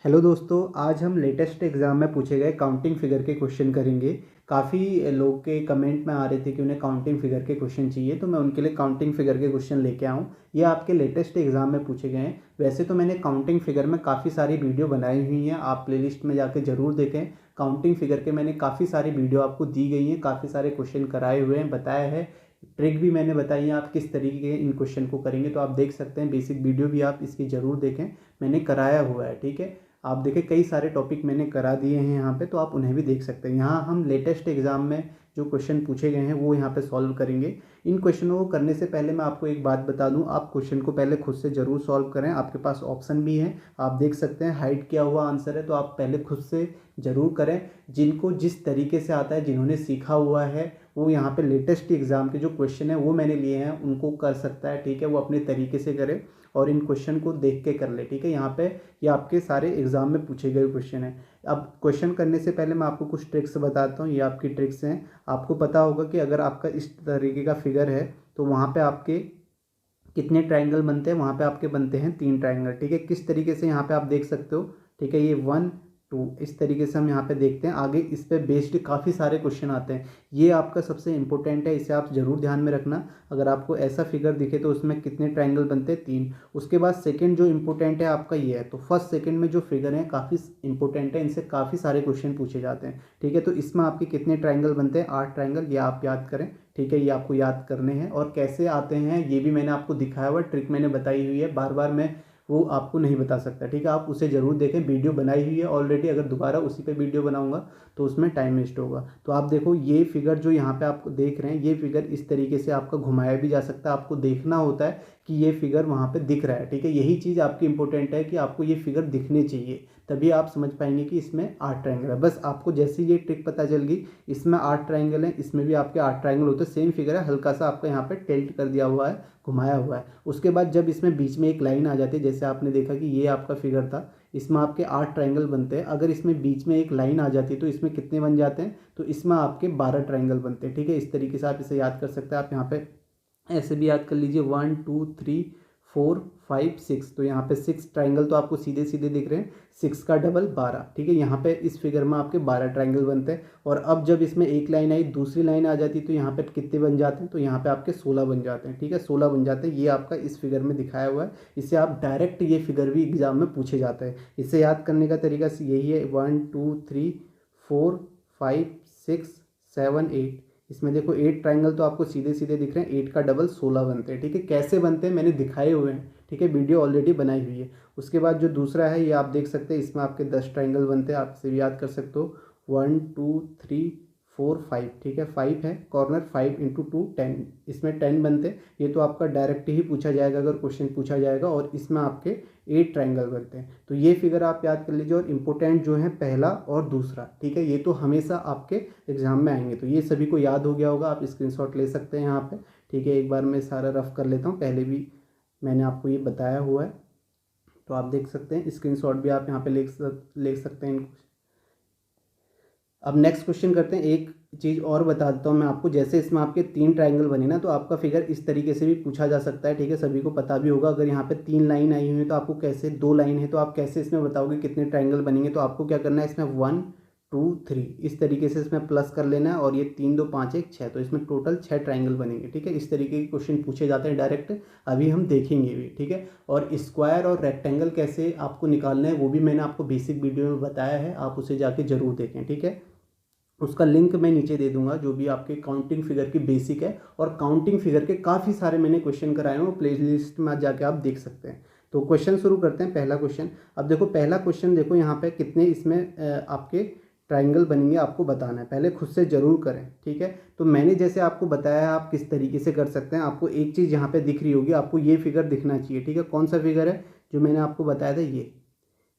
Hello दोस्तों, आज हम लेटेस्ट एग्ज़ाम में पूछे गए काउंटिंग फिगर के क्वेश्चन करेंगे। काफ़ी लोग के कमेंट में आ रहे थे कि उन्हें काउंटिंग फिगर के क्वेश्चन चाहिए, तो मैं उनके लिए काउंटिंग फिगर के क्वेश्चन लेके आऊँ। ये आपके लेटेस्ट एग्ज़ाम में पूछे गए हैं। वैसे तो मैंने काउंटिंग फिगर में काफ़ी सारी वीडियो बनाई हुई हैं, आप प्लेलिस्ट में जाके ज़रूर देखें। काउंटिंग फिगर के मैंने काफ़ी सारी वीडियो आपको दी गई हैं, काफ़ी सारे क्वेश्चन कराए हुए हैं, बताया है। ट्रिक भी मैंने बताई है आप किस तरीके के इन क्वेश्चन को करेंगे, तो आप देख सकते हैं। बेसिक वीडियो भी आप इसकी ज़रूर देखें, मैंने कराया हुआ है। ठीक है, आप देखें कई सारे टॉपिक मैंने करा दिए हैं यहाँ पे, तो आप उन्हें भी देख सकते हैं। यहाँ हम लेटेस्ट एग्जाम में जो क्वेश्चन पूछे गए हैं वो यहाँ पे सॉल्व करेंगे। इन क्वेश्चनों को करने से पहले मैं आपको एक बात बता दूं, आप क्वेश्चन को पहले खुद से ज़रूर सॉल्व करें। आपके पास ऑप्शन भी है, आप देख सकते हैं हाइड किया हुआ आंसर है, तो आप पहले खुद से ज़रूर करें। जिनको जिस तरीके से आता है, जिन्होंने सीखा हुआ है, वो यहाँ पे लेटेस्ट एग्जाम के जो क्वेश्चन है वो मैंने लिए हैं, उनको कर सकता है। ठीक है, वो अपने तरीके से करे और इन क्वेश्चन को देख के कर ले। ठीक है, यहाँ पे ये आपके सारे एग्जाम में पूछे गए क्वेश्चन हैं। अब क्वेश्चन करने से पहले मैं आपको कुछ ट्रिक्स बताता हूँ, ये आपकी ट्रिक्स हैं। आपको पता होगा कि अगर आपका इस तरीके का फिगर है तो वहाँ पे आपके कितने ट्राइंगल बनते हैं, वहाँ पे आपके बनते हैं 3 ट्राइंगल। ठीक है, किस तरीके से यहाँ पे आप देख सकते हो। ठीक है, ये 1 2 इस तरीके से हम यहाँ पे देखते हैं। आगे इस पे बेस्ड काफ़ी सारे क्वेश्चन आते हैं। ये आपका सबसे इंपॉर्टेंट है, इसे आप ज़रूर ध्यान में रखना। अगर आपको ऐसा फिगर दिखे तो उसमें कितने ट्राइंगल बनते हैं, 3। उसके बाद सेकंड जो इंपॉर्टेंट है आपका ये है, तो फर्स्ट सेकंड में जो फिगर है काफ़ी इंपॉर्टेंट है, इनसे काफ़ी सारे क्वेश्चन पूछे जाते हैं। ठीक है, तो इसमें आपके कितने ट्राइंगल बनते हैं, 8 ट्राइंगल, ये आप याद करें। ठीक है, ये आपको याद करने हैं और कैसे आते हैं ये भी मैंने आपको दिखाया हुआ, ट्रिक मैंने बताई हुई है। बार बार मैं वो आपको नहीं बता सकता। ठीक है, आप उसे ज़रूर देखें, वीडियो बनाई हुई है ऑलरेडी। अगर दोबारा उसी पे वीडियो बनाऊंगा तो उसमें टाइम वेस्ट होगा। तो आप देखो, ये फिगर जो यहाँ पे आप देख रहे हैं, ये फिगर इस तरीके से आपका घुमाया भी जा सकता है। आपको देखना होता है कि ये फिगर वहाँ पे दिख रहा है। ठीक है, यही चीज़ आपकी इंपॉर्टेंट है कि आपको ये फिगर दिखनी चाहिए, तभी आप समझ पाएंगे कि इसमें 8 ट्राइंगल है। बस आपको जैसे ये ट्रिक पता चल गई, इसमें 8 ट्राइंगल हैं, इसमें भी आपके 8 ट्राइंगल होते हैं। सेम फिगर है, हल्का सा आपका यहाँ पे टिल्ट कर दिया हुआ है, घुमाया हुआ है। उसके बाद जब इसमें बीच में एक लाइन आ जाती है, जैसे आपने देखा कि ये आपका फिगर था, इसमें आपके 8 ट्राइंगल बनते हैं। अगर इसमें बीच में एक लाइन आ जाती है तो इसमें कितने बन जाते हैं, तो इसमें आपके 12 ट्राइंगल बनते हैं। ठीक है, इस तरीके से आप इसे याद कर सकते हैं। आप यहाँ पे ऐसे भी याद कर लीजिए, 1 2 3 4 5 6, तो यहाँ पे 6 ट्राइंगल तो आपको सीधे सीधे दिख रहे हैं। 6 का डबल 12। ठीक है, यहाँ पे इस फिगर में आपके 12 ट्राइंगल बनते हैं। और अब जब इसमें एक लाइन आई, दूसरी लाइन आ जाती है, तो यहाँ पे कितने बन जाते हैं, तो यहाँ पे आपके 16 बन जाते हैं। ठीक है, 16 बन जाते हैं, ये आपका इस फिगर में दिखाया हुआ है। इससे आप डायरेक्ट ये फिगर भी एग्जाम में पूछे जाते हैं। इसे याद करने का तरीका यही है, 1 2 3 4 5 6 7 8। इसमें देखो 8 ट्राइंगल तो आपको सीधे सीधे दिख रहे हैं, 8 का डबल 16 बनते हैं। ठीक है, कैसे बनते हैं मैंने दिखाए हुए हैं। ठीक है, वीडियो ऑलरेडी बनाई हुई है। उसके बाद जो दूसरा है, ये आप देख सकते हैं, इसमें आपके 10 ट्राइंगल बनते हैं। आप इसे भी याद कर सकते हो, 1 2 3 4 5। ठीक है, 5 है, कॉर्नर 5 इंटू 2 10, इसमें 10 बनते हैं। ये तो आपका डायरेक्ट ही पूछा जाएगा अगर क्वेश्चन पूछा जाएगा। और इसमें आपके 8 ट्राइंगल बनते हैं। तो ये फिगर आप याद कर लीजिए। और इम्पोर्टेंट जो है पहला और दूसरा, ठीक है, ये तो हमेशा आपके एग्जाम में आएंगे। तो ये सभी को याद हो गया होगा, आप स्क्रीनशॉट ले सकते हैं यहाँ पे। ठीक है, एक बार मैं सारा रफ कर लेता हूँ, पहले भी मैंने आपको ये बताया हुआ है, तो आप देख सकते हैं। स्क्रीनशॉट भी आप यहाँ पे ले सकते हैं इनको। अब नेक्स्ट क्वेश्चन करते हैं। एक चीज़ और बता देता हूँ मैं आपको, जैसे इसमें आपके 3 ट्राइंगल बने ना, तो आपका फिगर इस तरीके से भी पूछा जा सकता है। ठीक है, सभी को पता भी होगा। अगर यहाँ पे 3 लाइन आई हुई है तो आपको कैसे, 2 लाइन है तो आप कैसे इसमें बताओगे कितने ट्राइंगल बनेंगे। तो आपको क्या करना है, इसमें 1 2 3 इस तरीके से इसमें प्लस कर लेना है। और ये 3 2 5 1 6, तो इसमें टोटल 6 ट्राइंगल बनेंगे। ठीक है, इस तरीके के क्वेश्चन पूछे जाते हैं डायरेक्ट, अभी हम देखेंगे भी। ठीक है, और स्क्वायर और रेक्टेंगल कैसे आपको निकालना है वो भी मैंने आपको बेसिक वीडियो में बताया है, आप उसे जाके जरूर देखें। ठीक है, उसका लिंक मैं नीचे दे दूंगा, जो भी आपके काउंटिंग फिगर की बेसिक है। और काउंटिंग फिगर के काफ़ी सारे मैंने क्वेश्चन कराए हैं, वो प्ले लिस्ट में जाके आप देख सकते हैं। तो क्वेश्चन शुरू करते हैं, पहला क्वेश्चन। अब देखो पहला क्वेश्चन, देखो यहाँ पे कितने इसमें आपके ट्राइंगल बनेंगे आपको बताना है, पहले खुद से ज़रूर करें। ठीक है, तो मैंने जैसे आपको बताया है, आप किस तरीके से कर सकते हैं। आपको एक चीज़ यहाँ पे दिख रही होगी, आपको ये फिगर दिखना चाहिए। ठीक है, कौन सा फिगर है जो मैंने आपको बताया था,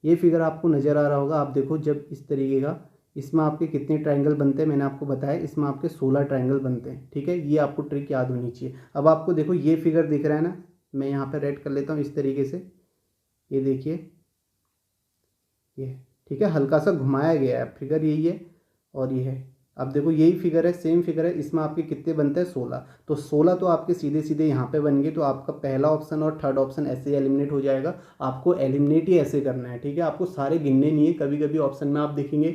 ये फिगर आपको नज़र आ रहा होगा। आप देखो, जब इस तरीके का, इसमें आपके कितने ट्रायंगल बनते हैं मैंने आपको बताया, इसमें आपके 16 ट्रायंगल बनते हैं। ठीक है, ये आपको ट्रिक याद होनी चाहिए। अब आपको देखो ये फिगर दिख रहा है ना, मैं यहाँ पे रेड कर लेता हूँ इस तरीके से, ये देखिए ये। ठीक है, हल्का सा घुमाया गया है, फिगर यही है और ये है। अब देखो यही फिगर है, सेम फिगर है, इसमें आपके कितने बनते हैं 16। तो 16 तो आपके सीधे सीधे यहाँ पे बन गए। तो आपका पहला ऑप्शन और थर्ड ऑप्शन ऐसे ही एलिमिनेट हो जाएगा। आपको एलिमिनेट ही ऐसे करना है, ठीक है। आपको सारे गिनने नहीं है। कभी कभी ऑप्शन में आप देखेंगे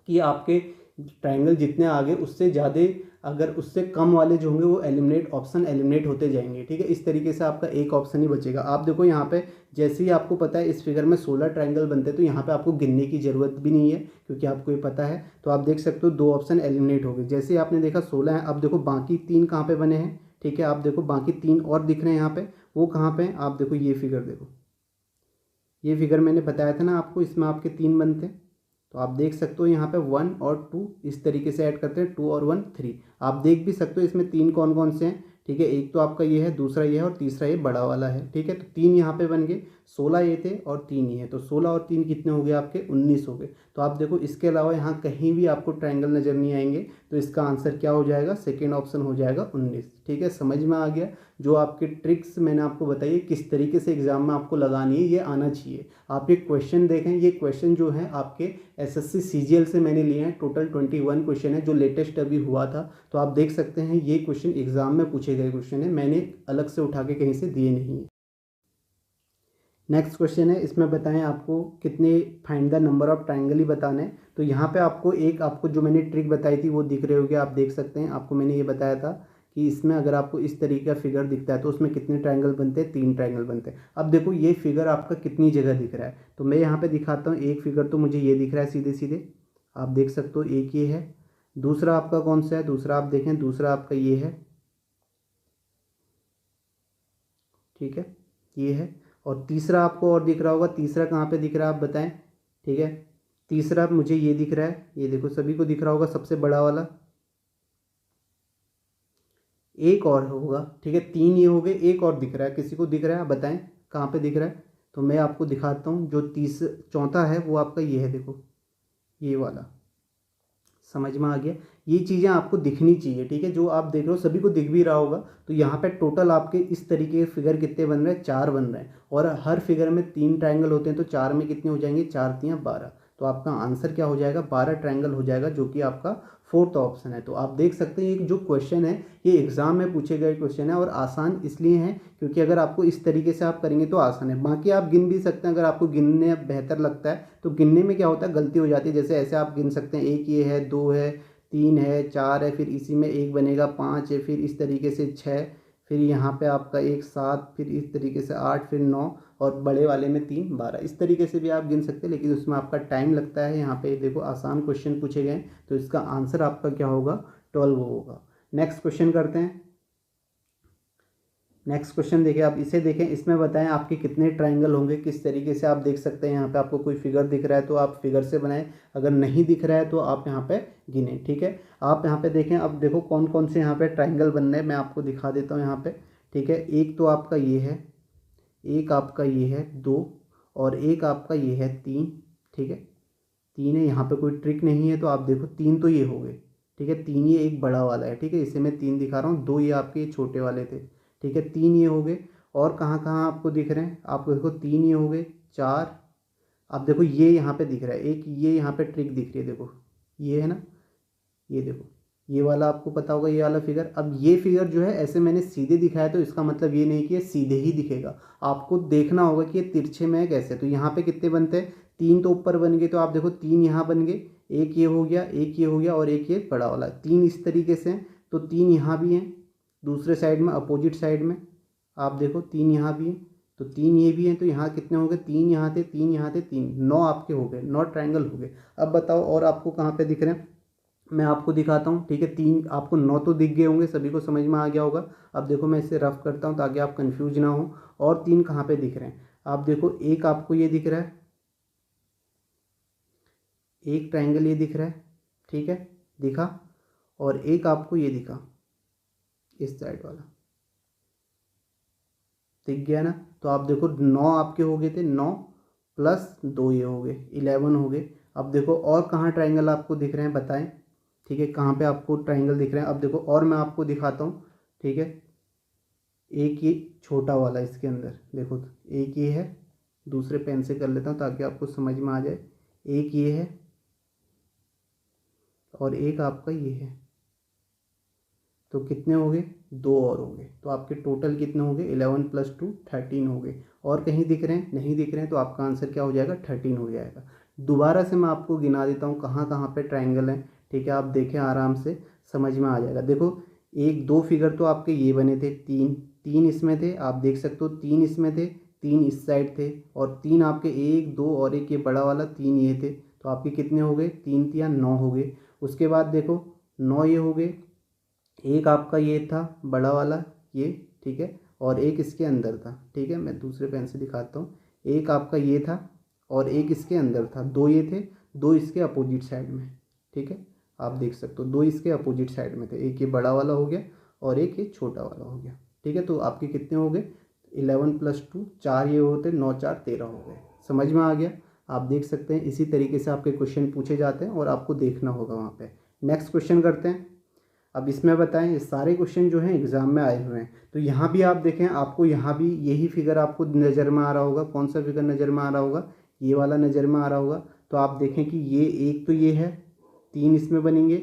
कि आपके ट्राइंगल जितने आगे उससे ज़्यादा, अगर उससे कम वाले जो होंगे वो एलिमिनेट, ऑप्शन एलिमिनेट होते जाएंगे, ठीक है। इस तरीके से आपका एक ऑप्शन ही बचेगा। आप देखो यहाँ पे जैसे ही आपको पता है इस फिगर में 16 ट्राइंगल बनते हैं, तो यहाँ पे आपको गिनने की ज़रूरत भी नहीं है क्योंकि आपको ये पता है। तो आप देख सकते हो 2 ऑप्शन एलिमिनेट हो गए। जैसे ही आपने देखा 16 है। अब देखो बाकी 3 कहाँ पे बने हैं, ठीक है। आप देखो बाकी 3 और दिख रहे हैं यहाँ पे, वो कहाँ पे हैं? आप देखो ये फिगर देखो, ये फिगर मैंने बताया था ना आपको, इसमें आपके 3 बनते हैं। तो आप देख सकते हो यहाँ पे 1 और 2 इस तरीके से ऐड करते हैं, 2 और 1 3। आप देख भी सकते हो इसमें 3 कौन कौन से हैं, ठीक है। एक तो आपका ये है, दूसरा ये है और तीसरा ये बड़ा वाला है, ठीक है। तो 3 यहाँ पे बन गए, 16 ये थे और 3 ये है। तो 16 और 3 कितने हो गए आपके? 19 हो गए। तो आप देखो इसके अलावा यहाँ कहीं भी आपको ट्राइंगल नज़र नहीं आएंगे। तो इसका आंसर क्या हो जाएगा? सेकेंड ऑप्शन हो जाएगा 19, ठीक है। समझ में आ गया? जो आपके ट्रिक्स मैंने आपको बताई है किस तरीके से एग्जाम में आपको लगानी है, ये आना चाहिए। आप ये क्वेश्चन देखें, ये क्वेश्चन जो है आपके एसएससी सीजीएल से मैंने लिए हैं। टोटल 21 क्वेश्चन है जो लेटेस्ट अभी हुआ था। तो आप देख सकते हैं ये क्वेश्चन एग्जाम में पूछे गए क्वेश्चन है, मैंने अलग से उठा के कहीं से दिए नहीं है। नेक्स्ट क्वेश्चन है, इसमें बताएं आपको कितने, find the number of triangle ही बताने हैं। तो यहाँ पे आपको एक, आपको जो मैंने ट्रिक बताई थी वो दिख रहे होगे, आप देख सकते हैं। आपको मैंने ये बताया था कि इसमें अगर आपको इस तरीके का फिगर दिखता है तो उसमें कितने ट्राइंगल बनते हैं? 3 ट्राइंगल बनते हैं। अब देखो ये फिगर आपका कितनी जगह दिख रहा है, तो मैं यहाँ पे दिखाता हूँ। एक फिगर तो मुझे ये दिख रहा है सीधे सीधे, आप देख सकते हो, एक ये है। दूसरा आपका कौन सा है? दूसरा आप देखें, दूसरा आपका ये है, ठीक है, ये है। और तीसरा आपको और दिख रहा होगा, तीसरा कहाँ पे दिख रहा है आप बताएं, ठीक है। तीसरा मुझे ये दिख रहा है, ये देखो सभी को दिख रहा होगा, सबसे बड़ा वाला। एक और होगा, ठीक है। 3 ये हो गए, एक और दिख रहा है, किसी को दिख रहा है? आप बताएं कहाँ पे दिख रहा है। तो मैं आपको दिखाता हूँ। जो चौथा है वो आपका ये है, देखो ये वाला। समझ में आ गया? ये चीज़ें आपको दिखनी चाहिए, ठीक है। जो आप देख रहे हो सभी को दिख भी रहा होगा। तो यहाँ पे टोटल आपके इस तरीके के फिगर कितने बन रहे हैं? 4 बन रहे हैं। और हर फिगर में 3 ट्राइंगल होते हैं, तो 4 में कितने हो जाएंगे? 4 3 12। तो आपका आंसर क्या हो जाएगा? 12 ट्राइंगल हो जाएगा, जो कि आपका फोर्थ ऑप्शन है। तो आप देख सकते हैं ये जो क्वेश्चन है ये एग्जाम में पूछे गए क्वेश्चन है, और आसान इसलिए हैं क्योंकि अगर आपको इस तरीके से आप करेंगे तो आसान है। बाकी आप गिन भी सकते हैं, अगर आपको गिनने बेहतर लगता है तो। गिनने में क्या होता है, गलती हो जाती है। जैसे ऐसे आप गिन सकते हैं, एक ये है, 2 है, 3 है, 4 है, फिर इसी में एक बनेगा, 5 है, फिर इस तरीके से 6, फिर यहाँ पे आपका एक 7, फिर इस तरीके से 8, फिर 9, और बड़े वाले में 3 12। इस तरीके से भी आप गिन सकते हैं, लेकिन उसमें आपका टाइम लगता है। यहाँ पे देखो आसान क्वेश्चन पूछे गए, तो इसका आंसर आपका क्या होगा? 12 होगा। नेक्स्ट क्वेश्चन करते हैं। नेक्स्ट क्वेश्चन देखिए, आप इसे देखें। इसमें बताएं आपके कितने ट्राइंगल होंगे, किस तरीके से आप देख सकते हैं। यहाँ पे आपको कोई फिगर दिख रहा है तो आप फिगर से बनाएं, अगर नहीं दिख रहा है तो आप यहाँ पे गिनें, ठीक है। आप यहाँ पे देखें, अब देखो कौन कौन से यहाँ पे ट्राइंगल बन रहे हैं, मैं आपको दिखा देता हूँ यहाँ पे, ठीक है। एक तो आपका ये है, एक आपका ये है 2, और एक आपका ये है 3, ठीक है। 3 है, यहाँ पे कोई ट्रिक नहीं है। तो आप देखो 3 तो ये हो गए, ठीक है। 3 ये एक बड़ा वाला है, ठीक है, इसे मैं 3 दिखा रहा हूँ। 2 ये आपके छोटे वाले थे, ठीक है। 3 ये हो गए। और कहाँ कहाँ आपको दिख रहे हैं? आपको देखो 3 ये हो गए, 4। अब देखो ये यहाँ पे दिख रहा है एक, ये यहाँ पे ट्रिक दिख रही है, देखो ये है ना, ये देखो, ये वाला आपको पता होगा, ये वाला फिगर। अब ये फिगर जो है ऐसे मैंने सीधे दिखाया, तो इसका मतलब ये नहीं कि ये सीधे ही दिखेगा, आपको देखना होगा कि ये तिरछे में है कैसे। तो यहाँ पे कितने बनते हैं? 3 तो ऊपर बन गए, तो आप देखो 3 यहाँ बन गए, एक ये हो गया, एक ये हो गया, और एक ये बड़ा वाला। 3 इस तरीके से हैं, तो 3 यहाँ भी हैं, दूसरे साइड में, अपोजिट साइड में आप देखो 3 यहाँ भी हैं, तो 3 ये भी हैं। तो यहाँ कितने हो गए? 3 यहाँ थे, 3 यहाँ थे, 3, 9 आपके हो गए, 9 ट्राइंगल हो गए। अब बताओ और आपको कहाँ पे दिख रहे हैं? मैं आपको दिखाता हूँ, ठीक है। 3 आपको 9 तो दिख गए होंगे, सभी को समझ में आ गया होगा। अब देखो मैं इसे रफ करता हूँ ताकि आप कंफ्यूज ना हो। और 3 कहाँ पे दिख रहे हैं? आप देखो एक आपको ये दिख रहा है, एक ट्राइंगल ये दिख रहा है, ठीक है, दिखा। और एक आपको ये दिखा, इस साइड वाला दिख गया ना। तो आप देखो 9 आपके हो गए थे, 9 प्लस 2 ये हो गए, 11 हो गए। अब देखो और कहाँ ट्राइंगल आपको दिख रहे हैं बताएं, ठीक है, कहाँ पे आपको ट्राइंगल दिख रहे हैं? अब देखो और मैं आपको दिखाता हूँ, ठीक है। एक ये छोटा वाला इसके अंदर देखो, एक ये है, दूसरे पेन से कर लेता हूँ ताकि आपको समझ में आ जाए। एक ये है, और एक आपका ये है, तो कितने हो गए, 2 और हो गए। तो आपके टोटल कितने हो गए, 11 + 2 13 हो गए। और कहीं दिख रहे हैं, नहीं दिख रहे हैं, तो आपका आंसर क्या हो जाएगा, 13 हो जाएगा। दोबारा से मैं आपको गिना देता हूँ कहाँ कहाँ पे ट्रायंगल है, ठीक है। आप देखें, आराम से समझ में आ जाएगा। देखो, एक दो फिगर तो आपके ये बने थे, तीन तीन इसमें थे, आप देख सकते हो, तीन इसमें थे, तीन इस साइड थे, और तीन आपके एक दो और एक ये बड़ा वाला, तीन ये थे। तो आपके कितने हो गए, 3 × 3 = 9 हो गए। उसके बाद देखो, 9 ये हो गए, एक आपका ये था बड़ा वाला ये, ठीक है, और एक इसके अंदर था, ठीक है। मैं दूसरे पेन से दिखाता हूँ। एक आपका ये था और एक इसके अंदर था, दो ये थे, दो इसके अपोजिट साइड में, ठीक है। आप देख सकते हो, दो इसके अपोजिट साइड में थे, एक ये बड़ा वाला हो गया और एक ये छोटा वाला हो गया, ठीक है। तो आपके कितने हो गए, 11 + 2, 4 ये होते, 9 × 4 = 13 हो गए। समझ में आ गया। आप देख सकते हैं, इसी तरीके से आपके क्वेश्चन पूछे जाते हैं और आपको देखना होगा वहाँ पे। नेक्स्ट क्वेश्चन करते हैं। अब इसमें बताएं, ये सारे क्वेश्चन जो हैं एग्ज़ाम में आए हुए हैं। तो यहाँ भी आप देखें, आपको यहाँ भी यही फिगर आपको नज़र में आ रहा होगा। कौन सा फिगर नज़र में आ रहा होगा, ये वाला नज़र में आ रहा होगा। तो आप देखें कि ये एक तो ये है, 3 इसमें बनेंगे,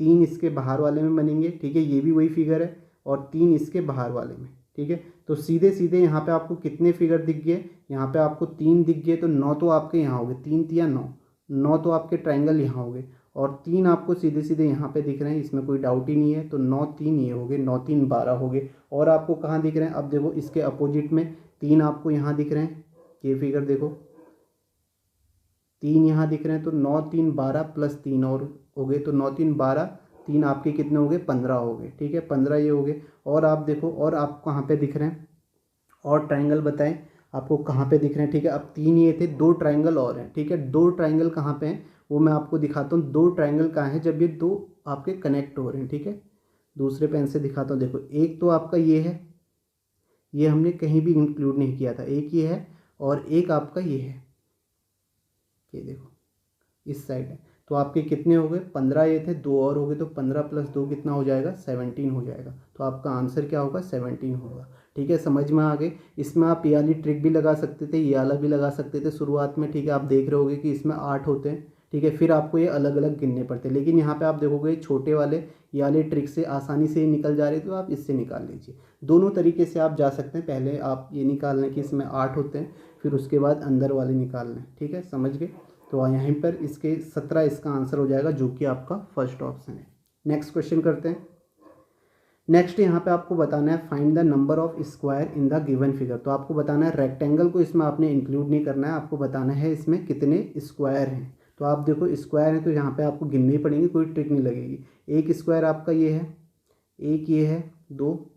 3 इसके बाहर वाले में बनेंगे, ठीक है, ये भी वही फिगर है, और 3 इसके बाहर वाले में, ठीक है। तो सीधे सीधे यहाँ पे आपको कितने फिगर दिख गए, यहाँ पे आपको 3 दिख गए, तो 9 तो आपके यहाँ हो गए, 3 × 3 = 9, 9 तो आपके ट्रायंगल यहाँ हो गए, और 3 आपको सीधे सीधे यहाँ पे दिख रहे हैं, इसमें कोई डाउट ही नहीं है। तो 9 × 3 ये हो गए, 9 × 3 = 12 हो गए। और आपको कहाँ दिख रहे हैं, अब देखो इसके अपोजिट में 3 आपको यहाँ दिख रहे हैं, ये फिगर देखो, 3 यहाँ दिख रहे हैं। तो 9 × 3 = 12 + 3 और हो गए, तो 9 × 3 = 12, 3 आपके कितने हो गए, 15 हो गए, ठीक है, 15 ये हो गए। और आप देखो, और आप कहाँ पे दिख रहे हैं, और ट्रायंगल बताएं आपको कहाँ पे दिख रहे हैं, ठीक है। अब 3 ये थे, 2 ट्रायंगल और हैं, ठीक है। 2 ट्रायंगल कहाँ पे हैं वो मैं आपको दिखाता हूँ। 2 ट्रायंगल कहाँ हैं, जब ये 2 आपके कनेक्ट हो रहे हैं, ठीक है। दूसरे पेन से दिखाता हूँ। देखो, एक तो आपका ये है, ये हमने कहीं भी इंक्लूड नहीं किया था, एक ये है, और एक आपका ये है, ये देखो इस साइड है। तो आपके कितने हो गए, 15 ये थे, 2 और हो गए, तो 15 + 2 कितना हो जाएगा, 17 हो जाएगा। तो आपका आंसर क्या होगा, 17 होगा, ठीक है। समझ में आ गए। इसमें आप ये वाली ट्रिक भी लगा सकते थे, ये वाला भी लगा सकते थे शुरुआत में, ठीक है। आप देख रहे होगे कि इसमें 8 होते हैं, ठीक है, फिर आपको ये अलग अलग गिनने पड़ते हैं। लेकिन यहाँ पे आप देखोगे छोटे वाले ये वाले ट्रिक से आसानी से निकल जा रहे, तो आप इससे निकाल लीजिए। दोनों तरीके से आप जा सकते हैं। पहले आप ये निकाल लें कि इसमें 8 होते हैं, फिर उसके बाद अंदर वाले निकाल लें, ठीक है, समझ गए। तो यहीं पर इसके 17 इसका आंसर हो जाएगा, जो कि आपका फर्स्ट ऑप्शन है। नेक्स्ट क्वेश्चन करते हैं। नेक्स्ट यहाँ पे आपको बताना है, find the number of square in the given figure. तो आपको बताना है, रेक्टेंगल को इसमें आपने इंक्लूड नहीं करना है, आपको बताना है इसमें कितने स्क्वायर हैं। तो आप देखो, स्क्वायर है तो यहाँ पे आपको गिनने ही पड़ेंगे, कोई ट्रिक नहीं लगेगी। एक स्क्वायर आपका ये है, एक ये है, दो।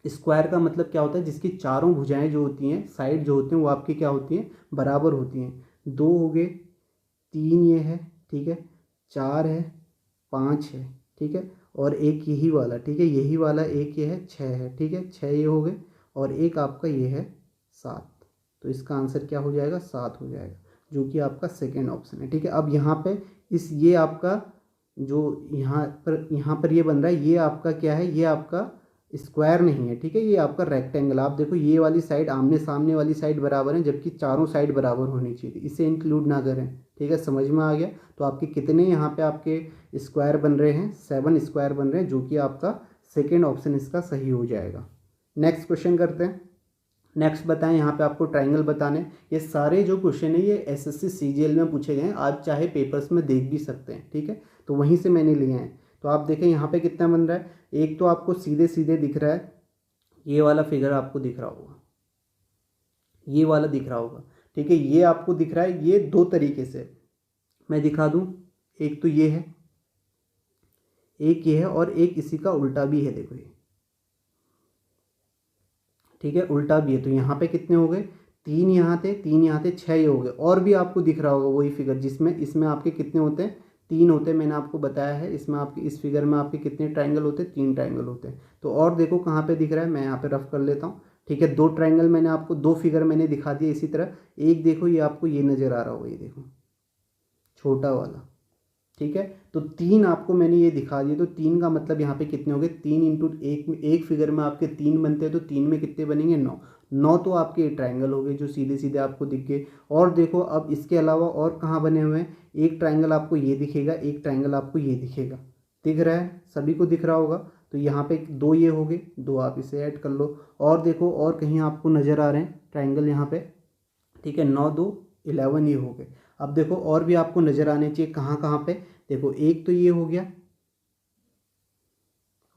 स्क्वायर का मतलब क्या होता है, जिसकी चारों भुजाएं जो होती हैं, साइड जो होते हैं, वो आपकी क्या होती हैं, बराबर होती हैं। 2 हो गए, 3 ये है, ठीक है, 4 है, 5 है, ठीक है, और एक यही वाला, ठीक है, यही वाला एक ये है, 6 है, ठीक है, 6 ये हो गए, और एक आपका ये है 7। तो इसका आंसर क्या हो जाएगा, 7 हो जाएगा, जो कि आपका सेकेंड ऑप्शन है, ठीक है। अब यहाँ पे ये आपका जो यहाँ पर ये बन रहा है, ये आपका क्या है, ये आपका स्क्वायर नहीं है, ठीक है, ये आपका रेक्टेंगल। आप देखो, ये वाली साइड, आमने सामने वाली साइड बराबर है, जबकि चारों साइड बराबर होनी चाहिए, इसे इंक्लूड ना करें, ठीक है। समझ में आ गया। तो आपके कितने यहाँ पे आपके स्क्वायर बन रहे हैं, 7 स्क्वायर बन रहे हैं, जो कि आपका सेकेंड ऑप्शन इसका सही हो जाएगा। नेक्स्ट क्वेश्चन करते हैं। नेक्स्ट बताएं, यहाँ पे आपको ट्रायंगल बताने। ये सारे जो क्वेश्चन है ये एसएससी सीजीएल में पूछे गए हैं, आप चाहे पेपर्स में देख भी सकते हैं, ठीक है, तो वहीं से मैंने लिए हैं। तो आप देखें यहाँ पे कितना बन रहा है। एक तो आपको सीधे सीधे दिख रहा है, ये वाला फिगर आपको दिख रहा होगा, ये वाला दिख रहा होगा, ठीक है, ये आपको दिख रहा है। ये 2 तरीके से मैं दिखा दूं, एक तो ये है, एक ये है, और एक इसी का उल्टा भी है, देखो ये, ठीक है, उल्टा भी है। तो यहाँ पे कितने हो गए, 3 यहाँ थे, 3 यहाँ थे, 6 ये हो गए। और भी आपको दिख रहा होगा वही फिगर, जिसमें इसमें आपके कितने होते हैं, 3 होते हैं, मैंने आपको बताया है। इसमें आपके इस फिगर में आपके कितने ट्रायंगल होते हैं, 3 ट्रायंगल होते हैं। तो और देखो कहाँ पे दिख रहा है, मैं यहाँ पे रफ कर लेता हूँ, ठीक है। 2 ट्रायंगल मैंने आपको, 2 फिगर मैंने दिखा दिया इसी तरह। एक देखो, ये आपको ये नज़र आ रहा होगा, ये देखो छोटा वाला, ठीक है। तो 3 आपको मैंने ये दिखा दिए। तो 3 का मतलब यहाँ पे कितने हो गए, 3 × 1, एक फिगर में आपके 3 बनते हैं, तो 3 में कितने बनेंगे, 9। 9 तो आपके ट्रायंगल हो गए जो सीधे सीधे आपको दिख गए। और देखो अब इसके अलावा और कहाँ बने हुए हैं, एक ट्रायंगल आपको ये दिखेगा, एक ट्रायंगल आपको ये दिखेगा, दिख रहा है, सभी को दिख रहा होगा। तो यहाँ पे 2 ये हो गए, 2 आप इसे ऐड कर लो। और देखो और कहीं आपको नज़र आ रहे हैं ट्रायंगल यहाँ पे, ठीक है, 9 2 11 ये हो गए। अब देखो और भी आपको नज़र आने चाहिए, कहाँ कहाँ पे, देखो एक तो ये हो गया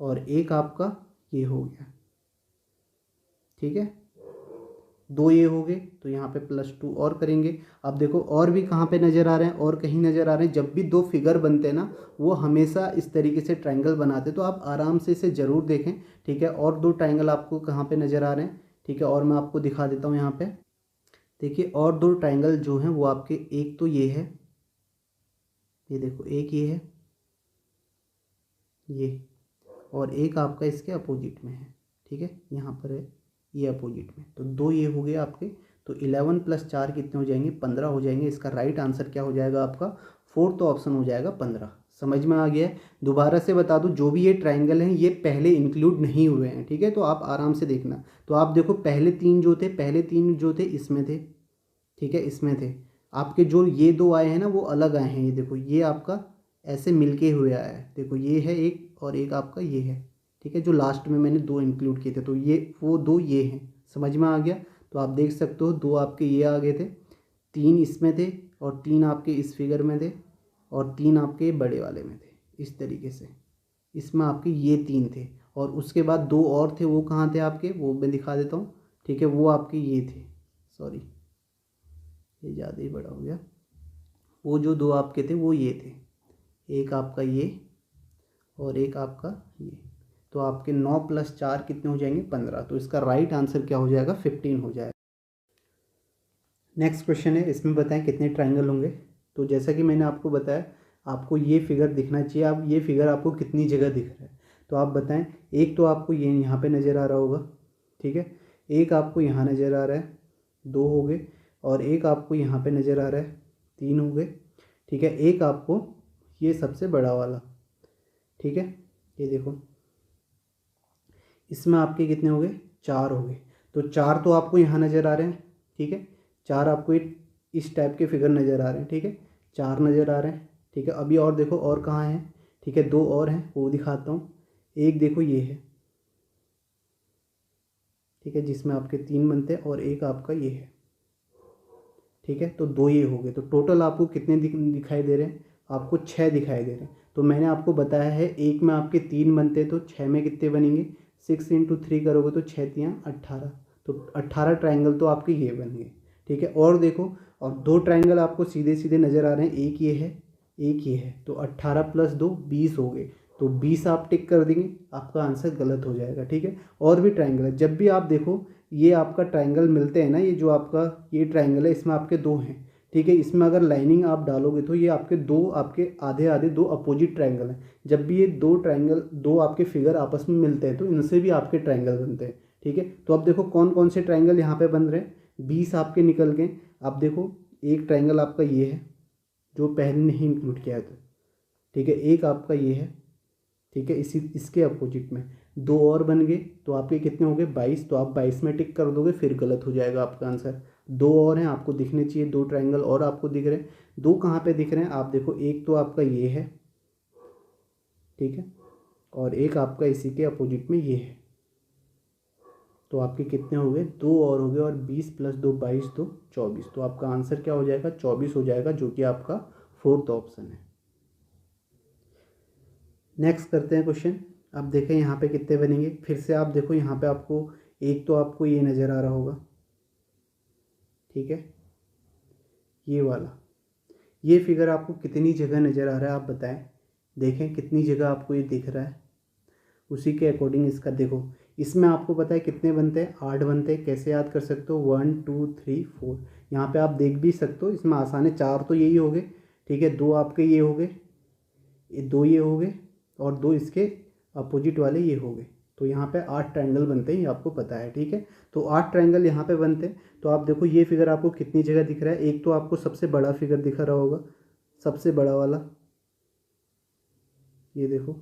और एक आपका ये हो गया, ठीक है, 2 ये हो गए, तो यहाँ पे +2 और करेंगे। अब देखो और भी कहाँ पे नज़र आ रहे हैं, और कहीं नज़र आ रहे हैं। जब भी 2 फिगर बनते हैं ना, वो हमेशा इस तरीके से ट्रायंगल बनाते हैं, तो आप आराम से इसे ज़रूर देखें, ठीक है। और 2 ट्रायंगल आपको कहाँ पे नज़र आ रहे हैं, ठीक है, और मैं आपको दिखा देता हूँ यहाँ पे। देखिए और 2 ट्रायंगल जो हैं वो आपके, एक तो ये है, ये देखो एक ये है ये, और एक आपका इसके अपोजिट में है, ठीक है, यहाँ पर है ये अपोजिट में। तो 2 ये हो गए आपके। तो 11 + 4 कितने हो जाएंगे, 15 हो जाएंगे। इसका राइट आंसर क्या हो जाएगा आपका, फोर्थ ऑप्शन हो जाएगा 15। समझ में आ गया है। दोबारा से बता दूं, जो भी ये ट्रायंगल हैं ये पहले इंक्लूड नहीं हुए हैं, ठीक है, तो आप आराम से देखना। तो आप देखो पहले 3 जो थे, पहले 3 जो थे इसमें थे, ठीक है, इसमें थे। आपके जो ये 2 आए हैं ना वो अलग आए हैं, ये देखो ये आपका ऐसे मिलके हुए आया है, देखो ये है एक और एक आपका ये है, ठीक है, जो लास्ट में मैंने 2 इंक्लूड किए थे, तो ये वो 2 ये हैं। समझ में आ गया। तो आप देख सकते हो 2 आपके ये आ गए थे, 3 इसमें थे, और 3 आपके इस फिगर में थे, और 3 आपके बड़े वाले में थे, इस तरीके से। इसमें आपके ये 3 थे, और उसके बाद 2 और थे, वो कहाँ थे आपके, वो मैं दिखा देता हूँ, ठीक है, वो आपके ये थे, सॉरी ये ज़्यादा ही बड़ा हो गया। वो जो 2 आपके थे वो ये थे, एक आपका ये और एक आपका ये। तो आपके 9 + 4 कितने हो जाएंगे, 15। तो इसका राइट आंसर क्या हो जाएगा, 15 हो जाएगा। नेक्स्ट क्वेश्चन है, इसमें बताएं कितने ट्रायंगल होंगे। तो जैसा कि मैंने आपको बताया, आपको ये फिगर दिखना चाहिए। आप ये फिगर आपको कितनी जगह दिख रहा है, तो आप बताएं। एक तो आपको ये यहाँ पे नज़र आ रहा होगा, ठीक है, एक आपको यहाँ नज़र आ रहा है, 2 हो गए, और एक आपको यहाँ पे नज़र आ रहा है, 3 हो गए, ठीक है, एक आपको ये सबसे बड़ा वाला, ठीक है, ये देखो इसमें आपके कितने हो गए, 4 हो गए। तो 4 तो आपको यहाँ नज़र आ रहे हैं, ठीक है, 4 आपको इस टाइप के फिगर नज़र आ रहे हैं, ठीक है, 4 नज़र आ रहे हैं, ठीक है। अभी और देखो और कहाँ हैं, ठीक है, 2 और हैं, वो दिखाता हूँ। एक देखो ये है, ठीक है, जिसमें आपके 3 बनते हैं, और एक आपका ये है, ठीक है, तो 2 ये हो गए। तो टोटल आपको कितने दिखाई दे रहे हैं, आपको 6 दिखाई दे रहे हैं। तो मैंने आपको बताया है, एक में आपके 3 बनते हैं, तो 6 में कितने बनेंगे, 6 × 3 करोगे तो 6 × 3 = 18। तो 18 ट्रायंगल तो आपके ये बन गए, ठीक है। और देखो, और 2 ट्रायंगल आपको सीधे सीधे नज़र आ रहे हैं, एक ये है, एक ये है, तो 18 + 2 20 हो गए। तो 20 आप टिक कर देंगे, आपका आंसर गलत हो जाएगा, ठीक है। और भी ट्रायंगल है, जब भी आप देखो ये आपका ट्रायंगल मिलते हैं ना, ये जो आपका ये ट्रायंगल है, इसमें आपके 2 हैं, ठीक है, इसमें अगर लाइनिंग आप डालोगे तो ये आपके 2 आपके आधे आधे 2 अपोजिट ट्रायंगल हैं। जब भी ये 2 ट्रायंगल 2 आपके फिगर आपस में मिलते हैं तो इनसे भी आपके ट्रायंगल बनते हैं, ठीक है। तो अब देखो कौन कौन से ट्रायंगल यहाँ पे बन रहे हैं, 20 आपके निकल गए। अब देखो एक ट्रायंगल आपका ये है जो पहले नहीं इंक्लूड किया था, ठीक है, एक आपका ये है, ठीक है, इसी इसके अपोजिट में 2 और बन गए। तो आपके कितने हो गए, 22। तो आप 22 में टिक कर दोगे, फिर गलत हो जाएगा आपका आंसर। 2 और हैं, आपको दिखने चाहिए 2 ट्रायंगल और आपको दिख रहे हैं। 2 कहाँ पे दिख रहे हैं, आप देखो एक तो आपका ये है, ठीक है, और एक आपका इसी के अपोजिट में ये है। तो आपके कितने हो गए, 2 और हो गए, और 20 + 2 22 2 24। तो आपका आंसर क्या हो जाएगा, 24 हो जाएगा, जो कि आपका फोर्थ ऑप्शन है। नेक्स्ट करते हैं क्वेश्चन। अब देखें यहाँ पे कितने बनेंगे, फिर से आप देखो यहाँ पे आपको एक तो आपको ये नज़र आ रहा होगा, ठीक है, ये वाला, ये फिगर आपको कितनी जगह नज़र आ रहा है, आप बताएं। देखें कितनी जगह आपको ये दिख रहा है, उसी के अकॉर्डिंग इसका देखो। इसमें आपको पता है कितने बनते हैं, 8 बनते हैं। कैसे याद कर सकते हो, 1 2 3 4। यहाँ पे आप देख भी सकते हो, इसमें आसान है, 4 तो यही हो गए, ठीक है, 2 आपके ये हो गए, 2 ये हो गए, और 2 इसके अपोजिट वाले ये हो गए। तो यहाँ पे 8 ट्रायंगल बनते हैं, ये आपको पता है, ठीक है। तो 8 ट्रायंगल यहाँ पे बनते हैं। तो आप देखो ये फिगर आपको कितनी जगह दिख रहा है, एक तो आपको सबसे बड़ा फिगर दिख रहा होगा, सबसे बड़ा वाला, ये देखो,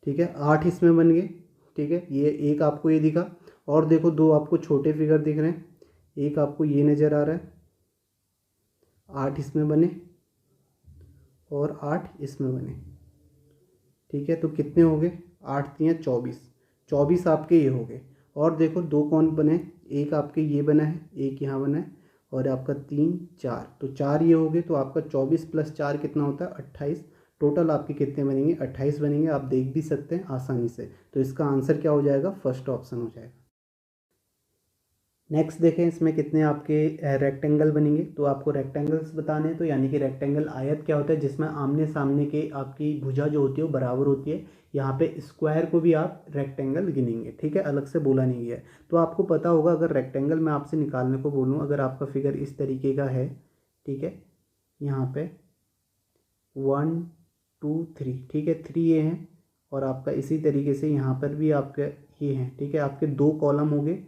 ठीक है, 8 इसमें बन गए, ठीक है, ये एक आपको ये दिखा, और देखो दो आपको छोटे फिगर दिख रहे हैं, एक आपको ये नज़र आ रहा है, 8 इसमें बने और 8 इसमें बने, ठीक है। तो कितने हो गए, 8 3 24, 24 आपके ये हो गए। और देखो दो कौन बने, एक आपके ये बना है, एक यहाँ बना है, और आपका 3 4, तो 4 ये हो गए। तो आपका 24 + 4 कितना होता है, 28। टोटल आपके कितने बनेंगे, 28 बनेंगे। आप देख भी सकते हैं आसानी से। तो इसका आंसर क्या हो जाएगा, फर्स्ट ऑप्शन हो जाएगा। नेक्स्ट देखें, इसमें कितने आपके रेक्टेंगल बनेंगे। तो आपको रेक्टेंगल्स बताने हैं, तो यानी कि रेक्टेंगल आयत क्या होता है, जिसमें आमने सामने के आपकी भुजा जो होती है वो बराबर होती है। यहाँ पे स्क्वायर को भी आप रेक्टेंगल गिनेंगे, ठीक है, अलग से बोला नहीं गया है। तो आपको पता होगा, अगर रेक्टेंगल मैं आपसे निकालने को बोलूँ, अगर आपका फिगर इस तरीके का है, ठीक है, यहाँ पे 1 2 3, ठीक है, 3 ये हैं, और आपका इसी तरीके से यहाँ पर भी आपके ये हैं, ठीक है। आपके 2 कॉलम हो गए,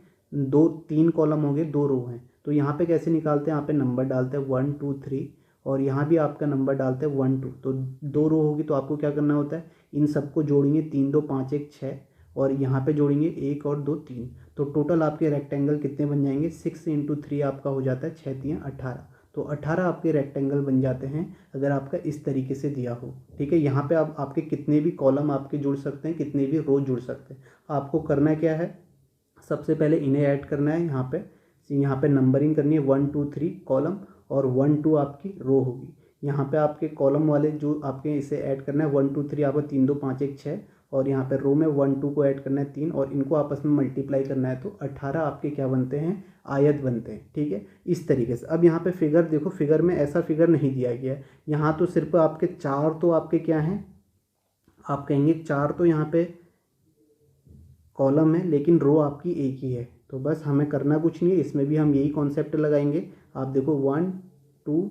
3 कॉलम हो गए, 2 रो हैं। तो यहाँ पे कैसे निकालते हैं, यहाँ पे नंबर डालते हैं 1 2 3, और यहाँ भी आपका नंबर डालते हैं 1 2। तो 2 रो होगी, तो आपको क्या करना होता है, इन सबको जोड़ेंगे, 3 2 5 1 6, और यहाँ पे जोड़ेंगे 1 और 2 3। तो टोटल आपके रेक्टेंगल कितने बन जाएंगे, 6 × 3 आपका हो जाता है 6 3 18। तो 18 आपके रेक्टेंगल बन जाते हैं अगर आपका इस तरीके से दिया हो, ठीक है। यहाँ पे आप आपके कितने भी कॉलम आपके जुड़ सकते हैं, कितने भी रो जुड़ सकते हैं। आपको करना क्या है, सबसे पहले इन्हें ऐड करना है। यहाँ पे नंबरिंग करनी है, 1 2 3 कॉलम, और 1 2 आपकी रो होगी। यहाँ पे आपके कॉलम वाले जो आपके इसे ऐड करना है, 1 2 3 आपको 3 2 5 1 6, और यहाँ पे रो में 1 2 को ऐड करना है 3, और इनको आपस में मल्टीप्लाई करना है। तो 18 आपके क्या बनते हैं, आयत बनते हैं, ठीक है, इस तरीके से। अब यहाँ पे फिगर देखो, फिगर में ऐसा फिगर नहीं दिया गया है। यहाँ तो सिर्फ आपके 4 तो आपके क्या हैं, आप कहेंगे 4 तो यहाँ पे कॉलम है, लेकिन रो आपकी एक ही है। तो बस हमें करना कुछ नहीं है, इसमें भी हम यही कॉन्सेप्ट लगाएंगे। आप देखो 1 2,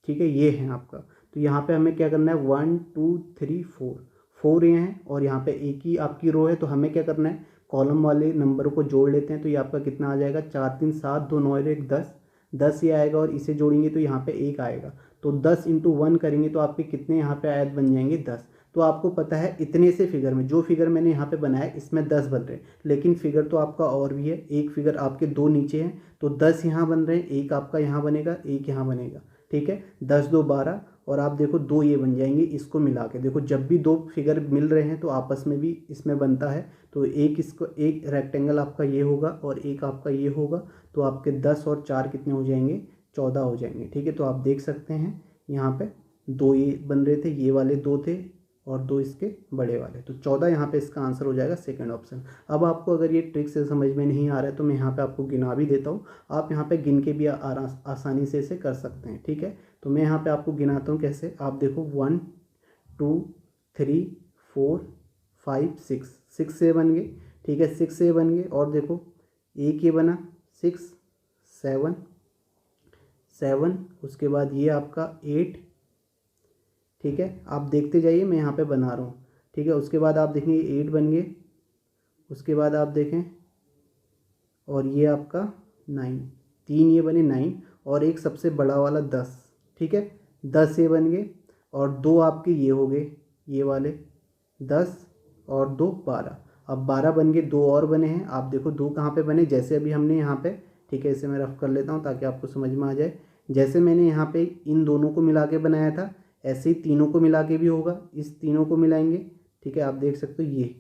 ठीक है, ये है आपका। तो यहाँ पे हमें क्या करना है, 1 2 3 4, 4 ये हैं, और यहाँ पे एक ही आपकी रो है। तो हमें क्या करना है, कॉलम वाले नंबर को जोड़ लेते हैं। तो ये आपका कितना आ जाएगा, 4 3 7 2 9 1 10, 10 ये आएगा, और इसे जोड़ेंगे तो यहाँ पे 1 आएगा। तो 10 × 1 करेंगे तो आपके कितने यहाँ पे आयत बन जाएंगे, 10। तो आपको पता है इतने से फिगर में, जो फिगर मैंने यहाँ पे बनाया इसमें 10 बन रहे हैं, लेकिन फिगर तो आपका और भी है। एक फिगर आपके 2 नीचे हैं, तो 10 यहाँ बन रहे हैं, एक आपका यहाँ बनेगा, एक यहाँ बनेगा, ठीक है। 10 2 12, और आप देखो 2 ये बन जाएंगे। इसको मिला के देखो, जब भी 2 फिगर मिल रहे हैं तो आपस में भी इसमें बनता है। तो एक रेक्टेंगल आपका ये होगा, और एक आपका ये होगा। तो आपके 10 और 4 कितने हो जाएंगे, 14 हो जाएंगे, ठीक है। तो आप देख सकते हैं यहाँ पे 2 ये बन रहे थे, ये वाले 2 थे, और 2 इसके बड़े वाले। तो 14 यहाँ पे इसका आंसर हो जाएगा, सेकंड ऑप्शन। अब आपको अगर ये ट्रिक से समझ में नहीं आ रहा है तो मैं यहाँ पे आपको गिना भी देता हूँ। आप यहाँ पे गिन के भी आसानी से इसे कर सकते हैं, ठीक है। तो मैं यहाँ पे आपको गिनाता हूँ कैसे। आप देखो 1 2 3 4 5 6, 6 से बन गए, ठीक है, 6 से बन गए। और देखो एक ये बना 6 7 7, उसके बाद ये आपका 8, ठीक है। आप देखते जाइए, मैं यहाँ पे बना रहा हूँ, ठीक है। उसके बाद आप देखेंगे 8 बन गए, उसके बाद आप देखें, और ये आपका 9, 3 ये बने 9, और एक सबसे बड़ा वाला 10, ठीक है, 10 ये बन गए। और 2 आपके ये हो गए, ये वाले 10, और 2 12। अब 12 बन गए, 2 और बने हैं। आप देखो 2 कहाँ पे बने, जैसे अभी हमने यहाँ पे, ठीक है, इसे मैं रफ कर लेता हूँ ताकि आपको समझ में आ जाए। जैसे मैंने यहाँ पे इन दोनों को मिला के बनाया था, ऐसे ही तीनों को मिला के भी होगा। इस तीनों को मिलाएंगे, ठीक है, आप देख सकते हो ये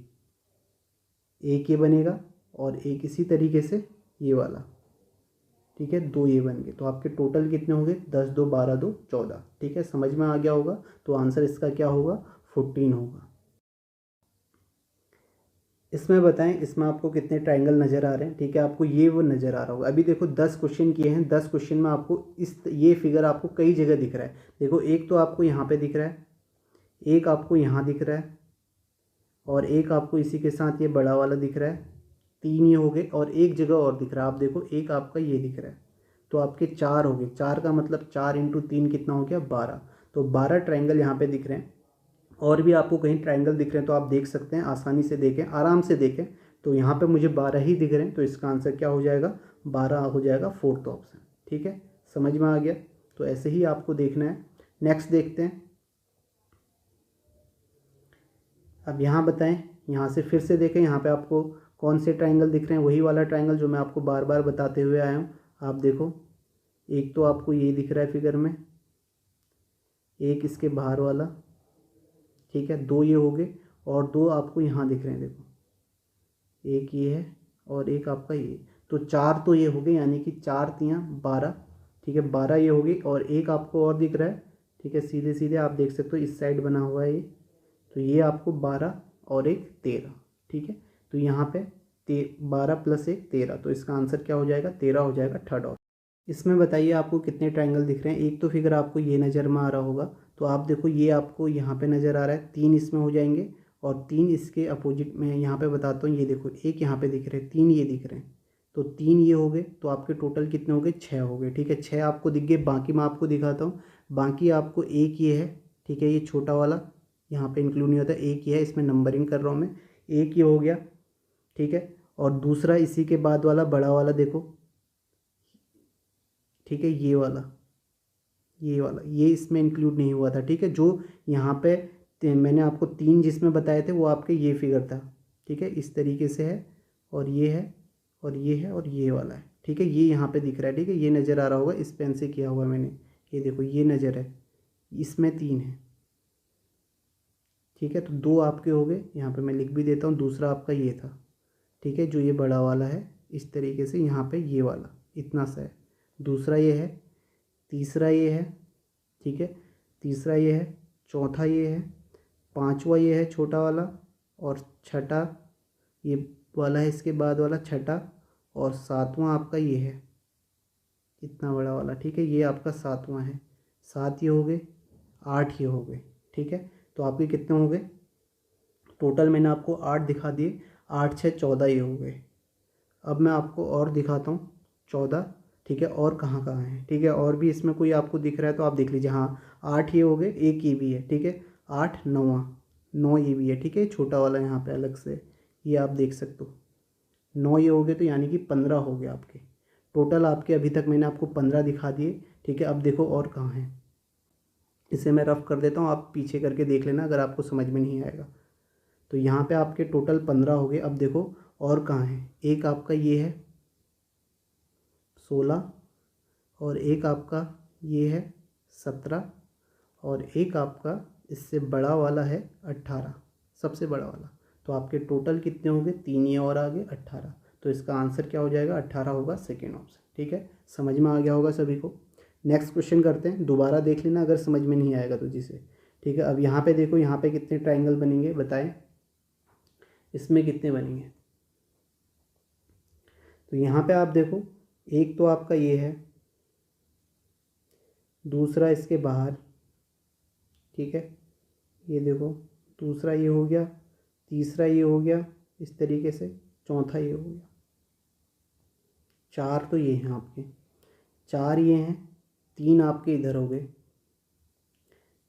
एक ये बनेगा, और एक इसी तरीके से ये वाला, ठीक है, 2 ये बन गए। तो आपके टोटल कितने होंगे, 10 2 12 2 14, ठीक है, समझ में आ गया होगा। तो आंसर इसका क्या होगा, 14 होगा। इसमें बताएं, इसमें आपको कितने ट्रायंगल नज़र आ रहे हैं, ठीक है, आपको ये वो नज़र आ रहा होगा। अभी देखो 10 क्वेश्चन किए हैं, 10 क्वेश्चन में आपको ये फिगर आपको कई जगह दिख रहा है। देखो एक तो आपको यहाँ पे दिख रहा है, एक आपको यहाँ दिख रहा है, और एक आपको इसी के साथ ये बड़ा वाला दिख रहा है। 3 ये हो गए, और एक जगह और दिख रहा है, आप देखो एक आपका ये दिख रहा है। तो आपके 4 हो गए। 4 का मतलब 4 × 3 कितना हो गया, 12। तो 12 ट्रायंगल यहाँ पे दिख रहे हैं। और भी आपको कहीं ट्रायंगल दिख रहे हैं तो आप देख सकते हैं, आसानी से देखें, आराम से देखें। तो यहाँ पे मुझे 12 ही दिख रहे हैं, तो इसका आंसर क्या हो जाएगा, 12 हो जाएगा, फोर्थ ऑप्शन, ठीक है, समझ में आ गया। तो ऐसे ही आपको देखना है। नेक्स्ट देखते हैं। अब यहाँ बताएं, यहाँ से फिर से देखें, यहाँ पे आपको कौन से ट्रायंगल दिख रहे हैं? वही वाला ट्रायंगल जो मैं आपको बार बार बताते हुए आया हूँ। आप देखो, एक तो आपको ये दिख रहा है फिगर में, एक इसके बाहर वाला, ठीक है, दो ये हो गए, और दो आपको यहाँ दिख रहे हैं, देखो एक ये है और एक आपका ये, तो चार तो ये हो गए, यानी कि 4 तियाँ 12, ठीक है, 12 ये हो गई, और एक आपको और दिख रहा है, ठीक है, सीधे सीधे आप देख सकते हो इस साइड बना हुआ है ये, तो ये आपको 12 और एक 13, ठीक है, तो यहाँ पे 12 + 1 13, तो इसका आंसर क्या हो जाएगा? 13 हो जाएगा, थर्ड ऑप्शन। इसमें बताइए आपको कितने ट्रायंगल दिख रहे हैं? एक तो फिगर आपको ये नज़र में आ रहा होगा, तो आप देखो ये आपको यहाँ पे नज़र आ रहा है, 3 इसमें हो जाएंगे, और 3 इसके अपोजिट में यहाँ पे बताता हूँ, ये देखो एक यहाँ पे दिख रहे हैं, 3 ये दिख रहे हैं, तो 3 ये हो गए, तो आपके टोटल कितने हो गए? 6 हो गए, ठीक है, 6 आपको दिख गए। बाकी मैं आपको दिखाता हूँ, बाकी आपको एक ये है, ठीक है, ये छोटा वाला यहाँ पे इंक्लूड नहीं होता, एक ये है, इसमें नंबरिंग कर रहा हूँ मैं, एक ये हो गया, ठीक है, और दूसरा इसी के बाद वाला बड़ा वाला देखो, ठीक है, ये वाला, ये इसमें इंक्लूड नहीं हुआ था, ठीक है, जो यहाँ पे मैंने आपको 3 जिसमें बताए थे वो आपके ये फिगर था, ठीक है, इस तरीके से है, और ये है, और ये है, और ये वाला है, ठीक है, ये यहाँ पे दिख रहा है, ठीक है, ये नज़र आ रहा होगा, इस पेन से किया हुआ मैंने, ये देखो ये नज़र है, इसमें 3 है, ठीक है, तो 2 आपके हो गए, यहाँ पे मैं लिख भी देता हूँ, दूसरा आपका ये था, ठीक है, जो ये बड़ा वाला है, इस तरीके से यहाँ पे ये वाला इतना सा है, दूसरा ये है, तीसरा ये है, ठीक है, तीसरा ये है, चौथा ये है, पांचवा ये है छोटा वाला, और छठा ये वाला है, इसके बाद वाला छठा, और सातवां आपका ये है, इतना बड़ा वाला, ठीक है, ये आपका सातवां है, 7 ये हो गए, 8 ये हो गए, ठीक है, तो आपके कितने हो गए? टोटल मैंने आपको 8 दिखा दिए, 8 6 14 ये हो गए। अब मैं आपको और दिखाता हूँ 14, ठीक है, और कहाँ कहाँ है, ठीक है, और भी इसमें कोई आपको दिख रहा है तो आप देख लीजिए। हाँ, 8 ये हो गए, एक ये भी है, ठीक है, 8 9वां, 9 ये भी है, ठीक है, छोटा वाला यहाँ पे अलग से, ये आप देख सकते हो, 9 ये हो गए, तो यानी कि 15 हो गए आपके टोटल। आपके अभी तक मैंने आपको 15 दिखा दिए, ठीक है। अब देखो और कहाँ है, इसे मैं रफ कर देता हूँ, आप पीछे करके देख लेना अगर आपको समझ में नहीं आएगा। तो यहाँ पे आपके टोटल 15 हो गए। अब देखो और कहाँ है, एक आपका ये है 16, और एक आपका ये है 17, और एक आपका इससे बड़ा वाला है 18, सबसे बड़ा वाला। तो आपके टोटल कितने हो गए? 3 ये और आगे 18। तो इसका आंसर क्या हो जाएगा? 18 होगा, सेकेंड ऑप्शन। ठीक है, समझ में आ गया होगा सभी को। नेक्स्ट क्वेश्चन करते हैं, दोबारा देख लेना अगर समझ में नहीं आएगा तो जिसे। ठीक है, अब यहाँ पे देखो, यहाँ पे कितने ट्राइंगल बनेंगे बताएं, इसमें कितने बनेंगे। तो यहाँ पे आप देखो, एक तो आपका ये है, दूसरा इसके बाहर, ठीक है, ये देखो दूसरा ये हो गया, तीसरा ये हो गया, इस तरीके से चौथा ये हो गया। 4 तो ये हैं आपके, 4 ये हैं, 3 आपके इधर हो गए,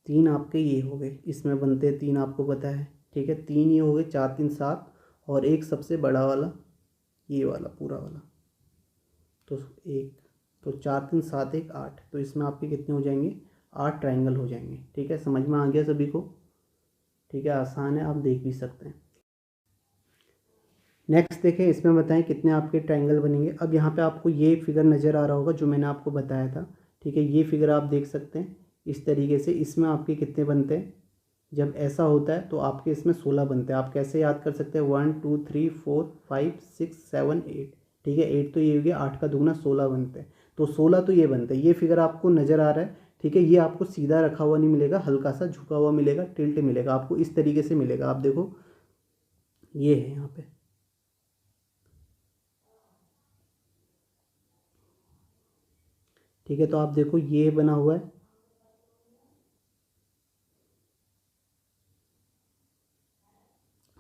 3 आपके ये हो गए, इसमें बनते हैं 3 आपको पता है। ठीक है, 3 ये हो गए, 4 3 7, और एक सबसे बड़ा वाला ये वाला पूरा वाला, तो एक, तो 4 3 7 1 8, तो इसमें आपके कितने हो जाएंगे? 8 ट्रायंगल हो जाएंगे। ठीक है, समझ में आ गया सभी को? ठीक है, आसान है, आप देख भी सकते हैं। नेक्स्ट देखें, इसमें बताएं कितने आपके ट्रायंगल बनेंगे। अब यहाँ पे आपको ये फिगर नज़र आ रहा होगा जो मैंने आपको बताया था। ठीक है, ये फिगर आप देख सकते हैं इस तरीके से। इसमें आपके कितने बनते हैं? जब ऐसा होता है तो आपके इसमें 16 बनते हैं। आप कैसे याद कर सकते हैं? 1 2 3 4 5 6 7 8। ठीक है, 8 तो ये हो गया, 8 का दुगना 16 बनते हैं, तो 16 तो ये बनते हैं। ये फिगर आपको नज़र आ रहा है। ठीक है, ये आपको सीधा रखा हुआ नहीं मिलेगा, हल्का सा झुका हुआ मिलेगा, टिल्ट मिलेगा आपको, इस तरीके से मिलेगा। आप देखो ये है यहाँ पे, ठीक है, तो आप देखो ये बना हुआ है,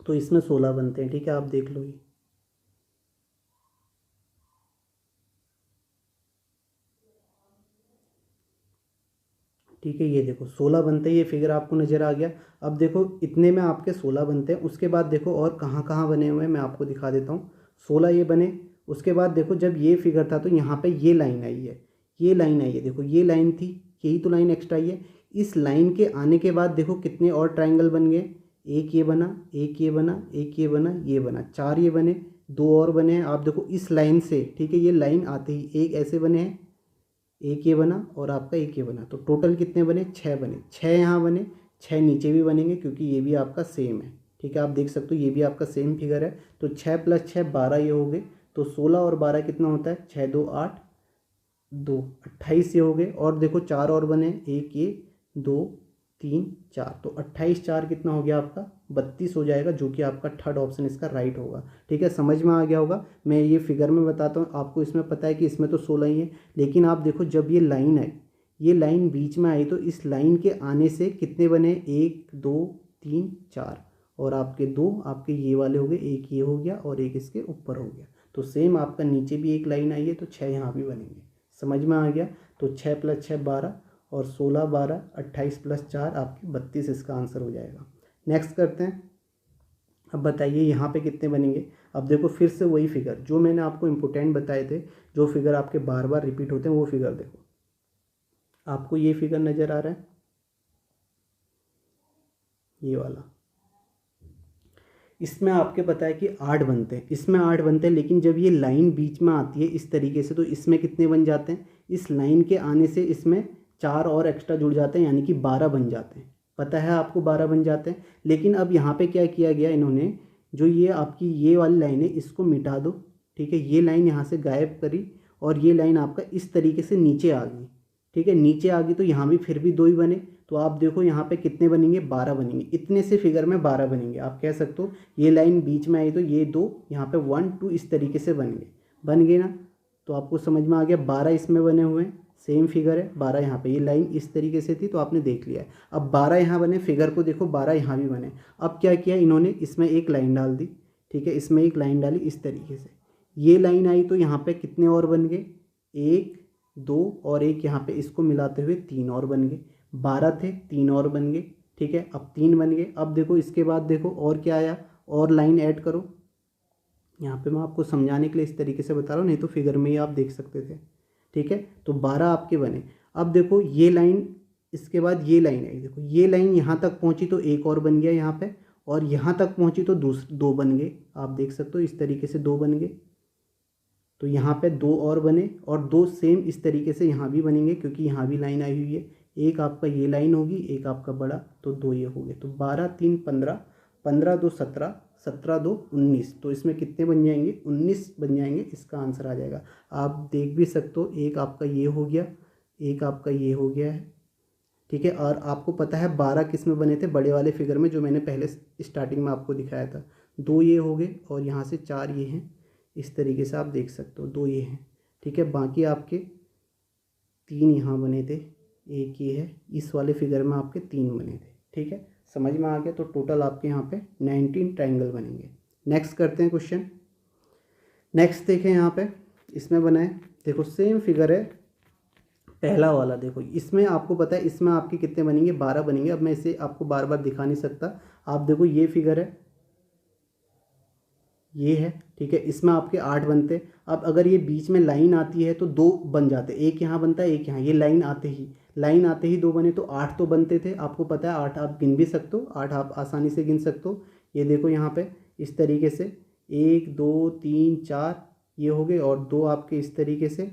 तो इसमें 16 बनते हैं। ठीक है, आप देख लो ये, ठीक है, ये देखो 16 बनते हैं, ये फिगर आपको नज़र आ गया। अब देखो इतने में आपके 16 बनते हैं, उसके बाद देखो और कहाँ कहाँ बने हुए हैं मैं आपको दिखा देता हूँ। 16 ये बने, उसके बाद देखो जब ये फिगर था तो यहाँ पे ये लाइन आई है, ये लाइन आई है, देखो ये लाइन थी, यही तो लाइन एक्स्ट्रा आई है। इस लाइन के आने के बाद देखो कितने और ट्राइंगल बन गए, एक ये बना, एक ये बना, एक ये बना, ये बना, 4 ये बने। दो और बने हैं। आप देखो इस लाइन से, ठीक है, ये लाइन आते ही एक ऐसे बने हैं, एक ये बना और आपका एक ये बना, तो टोटल कितने बने, 6 बने। 6 यहाँ बने, 6 नीचे भी बनेंगे क्योंकि ये भी आपका सेम है, ठीक है। आप देख सकते हो ये भी आपका सेम फिगर है। तो 6 + 6 12 ये हो गए। तो 16 और 12 कितना होता है, 6 2 8, 2 28 ये हो गए। और देखो 4 और बने, एक ये, 2 3 4, तो 28 4 कितना हो गया आपका, 32 हो जाएगा, जो कि आपका थर्ड ऑप्शन इसका राइट होगा। ठीक है, समझ में आ गया होगा। मैं ये फिगर में बताता हूँ आपको, इसमें पता है कि इसमें तो 16 ही है, लेकिन आप देखो जब ये लाइन आई, ये लाइन बीच में आई, तो इस लाइन के आने से कितने बने, 1 2 3 4, और आपके दो आपके ये वाले हो गए, एक ये हो गया और एक इसके ऊपर हो गया। तो सेम आपका नीचे भी एक लाइन आई है, तो 6 यहाँ भी बनेंगे। समझ में आ गया। तो 6 + 6 12, और 16 12 28 + 4 आपकी 32 इसका आंसर हो जाएगा। नेक्स्ट करते हैं। अब बताइए यहाँ पे कितने बनेंगे। अब देखो फिर से वही फिगर जो मैंने आपको इम्पोर्टेंट बताए थे, जो फिगर आपके बार बार रिपीट होते हैं, वो फिगर देखो। आपको ये फिगर नज़र आ रहा है, ये वाला। इसमें आपके पता है कि 8 बनते हैं, इसमें 8 बनते हैं, लेकिन जब ये लाइन बीच में आती है इस तरीके से, तो इसमें कितने बन जाते हैं, इस लाइन के आने से इसमें 4 और एक्स्ट्रा जुड़ जाते हैं, यानी कि 12 बन जाते हैं। पता है आपको 12 बन जाते हैं। लेकिन अब यहाँ पे क्या किया गया इन्होंने, जो ये आपकी ये वाली लाइन है इसको मिटा दो, ठीक है, ये लाइन यहाँ से गायब करी, और ये लाइन आपका इस तरीके से नीचे आ गई, ठीक है, नीचे आ गई, तो यहाँ भी फिर भी 2 ही बने। तो आप देखो यहाँ पे कितने बनेंगे, 12 बनेंगे। इतने से फिगर में 12 बनेंगे। आप कह सकते हो ये लाइन बीच में आई तो ये दो यहाँ पे 1 2 इस तरीके से बन गए ना। तो आपको समझ में आ गया, 12 इसमें बने हुए हैं, सेम फिगर है। 12 यहाँ पे, ये लाइन इस तरीके से थी तो आपने देख लिया है। अब 12 यहाँ बने, फिगर को देखो 12 यहाँ भी बने। अब क्या किया इन्होंने, इसमें एक लाइन डाल दी, ठीक है, इसमें एक लाइन डाली इस तरीके से, ये लाइन आई तो यहाँ पे कितने और बन गए, 1 2 और एक यहाँ पे इसको मिलाते हुए 3 और बन गए। 12 थे, 3 और बन गए, ठीक है, अब 3 बन गए। अब देखो इसके बाद देखो और क्या आया, और लाइन ऐड करो। यहाँ पे मैं आपको समझाने के लिए इस तरीके से बता रहा हूँ, नहीं तो फिगर में ही आप देख सकते थे, ठीक है। तो 12 आपके बने। अब देखो ये लाइन, इसके बाद ये लाइन आई, देखो ये लाइन यहाँ तक पहुँची तो एक और बन गया यहाँ पे, और यहाँ तक पहुँची तो दो बन गए। आप देख सकते हो इस तरीके से 2 बन गए। तो यहाँ पे 2 और बने, और 2 सेम इस तरीके से यहाँ भी बनेंगे, क्योंकि यहाँ भी लाइन आई हुई है। एक आपका ये लाइन होगी, एक आपका बड़ा, तो 2 ये हो गए। तो 12 3 15, 15 2 17, 17 2 19, तो इसमें कितने बन जाएंगे, 19 बन जाएंगे। इसका आंसर आ जाएगा। आप देख भी सकते हो, एक आपका ये हो गया, एक आपका ये हो गया है, ठीक है। और आपको पता है 12 किस में बने थे, बड़े वाले फिगर में, जो मैंने पहले स्टार्टिंग में आपको दिखाया था। 2 ये हो गए, और यहाँ से 4 ये हैं, इस तरीके से आप देख सकते हो, 2 ये हैं, ठीक है। बाकी आपके 3 यहाँ बने थे, एक ये है, इस वाले फिगर में आपके 3 बने थे, ठीक है। समझ में आ गया। तो टोटल आपके यहाँ पे 19 ट्रायंगल बनेंगे। नेक्स्ट करते हैं क्वेश्चन। नेक्स्ट देखें यहाँ पे, इसमें बना है, देखो सेम फिगर है, पहला वाला। देखो इसमें आपको पता है इसमें आपके कितने बनेंगे, 12 बनेंगे। अब मैं इसे आपको बार बार दिखा नहीं सकता। आप देखो ये फिगर है, ये है, ठीक है, इसमें आपके 8 बनते। अब अगर ये बीच में लाइन आती है तो 2 बन जाते, एक यहाँ बनता है एक यहाँ, ये लाइन आते ही 2 बने, तो 8 तो बनते थे। आपको पता है 8 आप गिन भी सकते हो, 8 आप आसानी से गिन सकते हो। ये देखो यहाँ पे इस तरीके से 1 2 3 4 ये हो गए, और 2 आपके इस तरीके से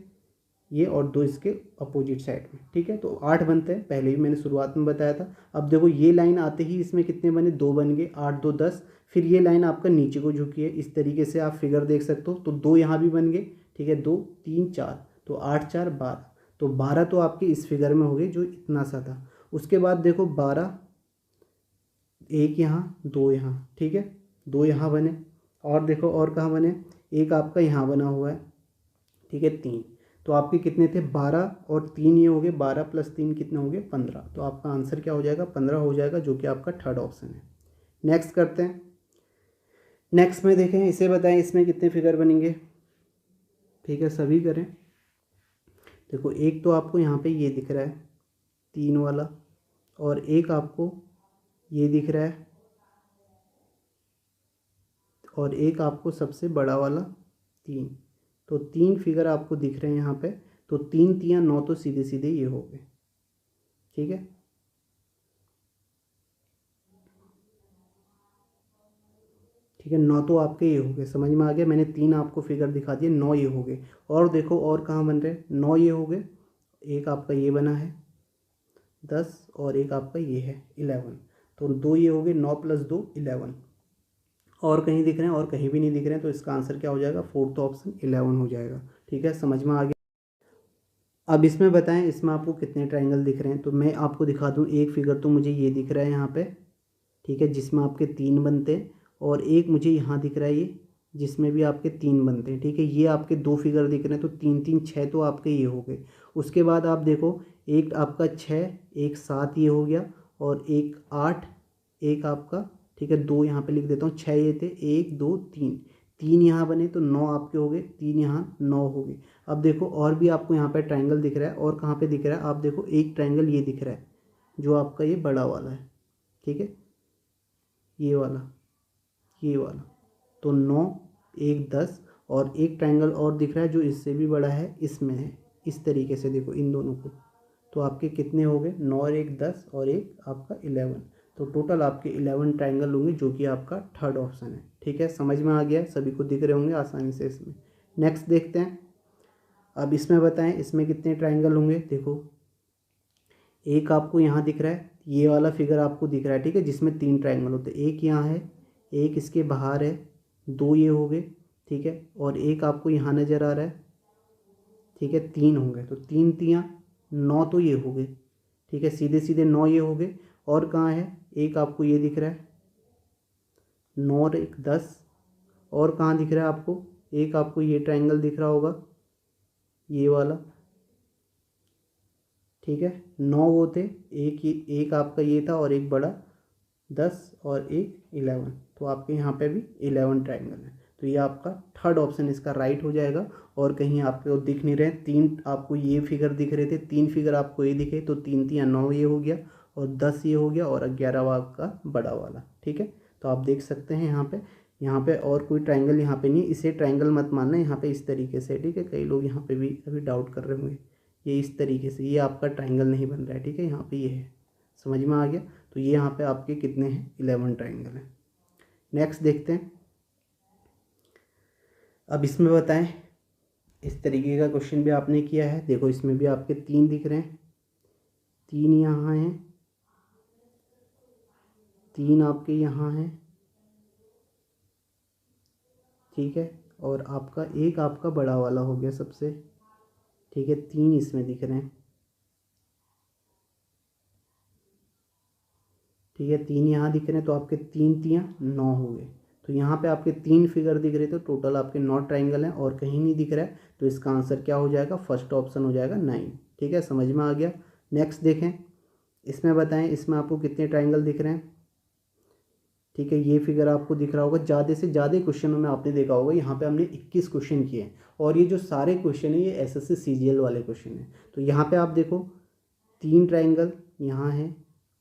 ये, और 2 इसके अपोजिट साइड में, ठीक है। तो 8 बनते हैं, पहले भी मैंने शुरुआत में बताया था। अब देखो ये लाइन आते ही इसमें कितने बने, 2 बन गए, 8 2 10। फिर ये लाइन आपका नीचे को झुकी है, इस तरीके से आप फिगर देख सकते हो, तो 2 यहाँ भी बन गए, ठीक है, 2 3 4, तो 8 4 12। तो 12 तो आपके इस फिगर में हो गए, जो इतना सा था। उसके बाद देखो 12, एक यहाँ 2 यहाँ, ठीक है, 2 यहाँ बने। और देखो और कहाँ बने, एक आपका यहाँ बना हुआ है, ठीक है, 3। तो आपके कितने थे, 12 और 3 ये हो गए, 12 + 3 कितने हो गए, 15। तो आपका आंसर क्या हो जाएगा, 15 हो जाएगा, जो कि आपका थर्ड ऑप्शन है। नेक्स्ट करते हैं। नेक्स्ट में देखें, इसे बताएं इसमें कितने फिगर बनेंगे, ठीक है, सभी करें। देखो एक तो आपको यहाँ पे ये दिख रहा है 3 वाला, और एक आपको ये दिख रहा है, और एक आपको सबसे बड़ा वाला 3। तो 3 फिगर आपको दिख रहे हैं यहाँ पे। तो 3 3 9, तो सीधे सीधे ये हो गए, ठीक है। ठीक है। 9 तो आपके ये हो गए, समझ में आ गया। मैंने 3 आपको फिगर दिखा दिए, 9 ये हो गए। और देखो और कहाँ बन रहे हैं, 9 ये हो गए, एक आपका ये बना है 10 और एक आपका ये है 11। तो 2 ये हो गए, 9 + 2 11। और कहीं दिख रहे हैं और कहीं भी नहीं दिख रहे हैं, तो इसका आंसर क्या हो जाएगा, फोर्थ ऑप्शन 11 हो जाएगा। ठीक है, समझ में आ गया। अब इसमें बताएं इसमें आपको कितने ट्रायंगल दिख रहे हैं। तो मैं आपको दिखा दूं, एक फिगर तो मुझे ये दिख रहा है यहाँ पे, ठीक है, जिसमें आपके 3 बनते हैं। और एक मुझे यहाँ दिख रहा है ये, जिसमें भी आपके 3 बनते हैं। ठीक है, ये आपके 2 फिगर दिख रहे हैं, तो 3 3 6 तो आपके ये हो गए। उसके बाद आप देखो, एक आपका 6, एक 7 ये हो गया, और एक 8, एक आपका, ठीक है, 2 यहाँ पे लिख देता हूँ, 6 ये थे, 1 2 3, 3 यहाँ बने, तो 9 आपके हो गए, 3 यहाँ 9 हो गए। अब देखो और भी आपको यहाँ पे ट्रायंगल दिख रहा है, और कहाँ पे दिख रहा है, आप देखो एक ट्रायंगल ये दिख रहा है, जो आपका ये बड़ा वाला है, ठीक है, ये वाला, ये वाला। तो 9 1 10, और एक ट्रायंगल और दिख रहा है जो इससे भी बड़ा है, इसमें है, इस तरीके से देखो इन दोनों को। तो आपके कितने हो गए, 9 और 1 10 और एक आपका 11। तो टोटल आपके 11 ट्रायंगल होंगे, जो कि आपका थर्ड ऑप्शन है। ठीक है, समझ में आ गया, सभी को दिख रहे होंगे आसानी से इसमें। नेक्स्ट देखते हैं। अब इसमें बताएं इसमें कितने ट्रायंगल होंगे। देखो एक आपको यहाँ दिख रहा है, ये वाला फिगर आपको दिख रहा है, ठीक है, जिसमें 3 ट्रायंगल होते हैं। एक यहाँ है, एक इसके बाहर है, 2 ये हो गए, ठीक है, और एक आपको यहाँ नज़र आ रहा है, ठीक है, 3 होंगे। तो 3 3 9 तो ये हो गए, ठीक है, सीधे सीधे 9 ये हो गए। और कहाँ है, एक आपको ये दिख रहा है, 9 और 1 10। और कहाँ दिख रहा है आपको, एक आपको ये ट्रायंगल दिख रहा होगा, ये वाला, ठीक है, 9 वो थे, एक आपका ये था, और एक बड़ा 10 और एक 11। तो आपके यहाँ पे भी 11 ट्रायंगल है। तो ये आपका थर्ड ऑप्शन इसका राइट हो जाएगा। और कहीं आपको दिख नहीं रहे, 3 आपको ये फिगर दिख रहे थे, 3 फिगर आपको ये दिखे, तो 3 3 9 ये हो गया, और 10 ये हो गया, और 11वां आपका बड़ा वाला। ठीक है, तो आप देख सकते हैं यहाँ पे और कोई ट्रायंगल यहाँ पे नहीं है। इसे ट्रायंगल मत मानना, यहाँ पे इस तरीके से, ठीक है, कई लोग यहाँ पे भी अभी डाउट कर रहे होंगे, ये इस तरीके से, ये आपका ट्रायंगल नहीं बन रहा है, ठीक है, यहाँ पे ये है, समझ में आ गया। तो ये यहाँ पे आपके कितने हैं, 11 ट्रायंगल हैं। नेक्स्ट देखते हैं। अब इसमें बताएं, इस तरीके का क्वेश्चन भी आपने किया है। देखो इसमें भी आपके 3 दिख रहे हैं, 3 यहाँ हैं, 3 आपके यहाँ हैं, ठीक है, और आपका एक आपका बड़ा वाला हो गया सबसे, ठीक है, 3 इसमें दिख रहे हैं, ठीक है, 3 यहाँ दिख रहे हैं। तो आपके 3 3 9 हो गए। तो यहाँ पे आपके 3 फिगर दिख रहे, तो टोटल आपके 9 ट्रायंगल हैं, और कहीं नहीं दिख रहा है। तो इसका आंसर क्या हो जाएगा, फर्स्ट ऑप्शन हो जाएगा 9। ठीक है, समझ में आ गया। नेक्स्ट देखें, इसमें बताएं इसमें आपको कितने ट्रायंगल दिख रहे हैं। ठीक है, ये फिगर आपको दिख रहा होगा, ज़्यादा से ज़्यादा क्वेश्चनों में आपने देखा होगा, यहाँ पे हमने 21 क्वेश्चन किए हैं, और ये जो सारे क्वेश्चन हैं ये एसएससी सीजीएल वाले क्वेश्चन हैं। तो यहाँ पे आप देखो 3 ट्रायंगल यहाँ है,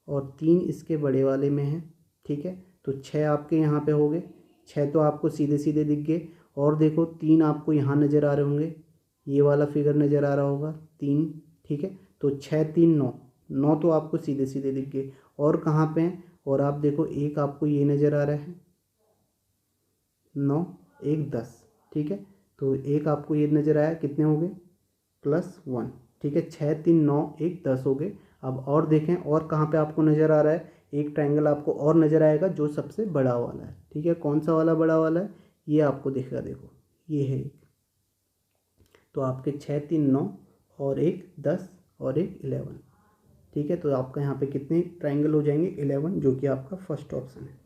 और 3 इसके बड़े वाले में है, ठीक है। तो 6 आपके यहाँ पे हो गए, 6 तो आपको सीधे सीधे दिख गए। और देखो 3 आपको यहाँ नज़र आ रहे होंगे, ये वाला फिगर नज़र आ रहा होगा 3, ठीक है। तो 6 3 9, 9 तो आपको सीधे सीधे दिख गए। और कहाँ पे हैं, और आप देखो एक आपको ये नज़र आ रहा है 9 1 10, ठीक है। तो एक आपको ये नज़र आया, कितने हो गए, +1, ठीक है, 6 3 9 1 10 हो गए। अब और देखें, और कहाँ पे आपको नज़र आ रहा है, एक ट्रायंगल आपको और नज़र आएगा जो सबसे बड़ा वाला है, ठीक है। कौन सा वाला बड़ा वाला है, ये आपको दिखेगा, देखो ये है एक। तो आपके 6 3 9 और एक 10 और एक 11, ठीक है। तो आपका यहाँ पे कितने ट्रायंगल हो जाएंगे, 11, जो कि आपका फर्स्ट ऑप्शन है।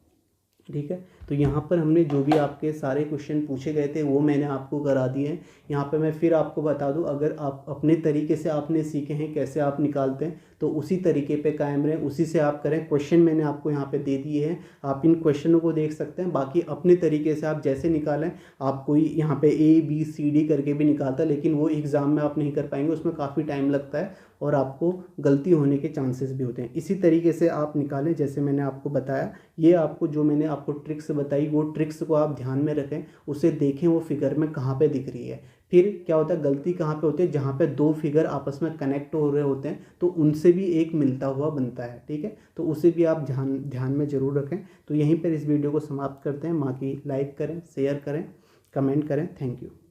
ठीक है, तो यहाँ पर हमने जो भी आपके सारे क्वेश्चन पूछे गए थे वो मैंने आपको करा दिए हैं। यहाँ पे मैं फिर आपको बता दूँ, अगर आप अपने तरीके से आपने सीखे हैं कैसे आप निकालते हैं, तो उसी तरीके पे कायम रहें, उसी से आप करें। क्वेश्चन मैंने आपको यहाँ पे दे दिए हैं, आप इन क्वेश्चनों को देख सकते हैं। बाकी अपने तरीके से आप जैसे निकालें, आप कोई यहाँ पे ABCD करके भी निकालता है, लेकिन वो एग्ज़ाम में आप नहीं कर पाएंगे, उसमें काफ़ी टाइम लगता है और आपको गलती होने के चांसेस भी होते हैं। इसी तरीके से आप निकालें जैसे मैंने आपको बताया। ये आपको जो मैंने आपको ट्रिक्स बताई, वो ट्रिक्स को आप ध्यान में रखें, उसे देखें वो फिगर में कहाँ पे दिख रही है। फिर क्या होता है, गलती कहाँ पे होती है, जहाँ पे दो फिगर आपस में कनेक्ट हो रहे होते हैं तो उनसे भी एक मिलता हुआ बनता है, ठीक है। तो उसे भी आप ध्यान में ज़रूर रखें। तो यहीं पर इस वीडियो को समाप्त करते हैं। बाकी लाइक करें, शेयर करें, कमेंट करें। Thank you.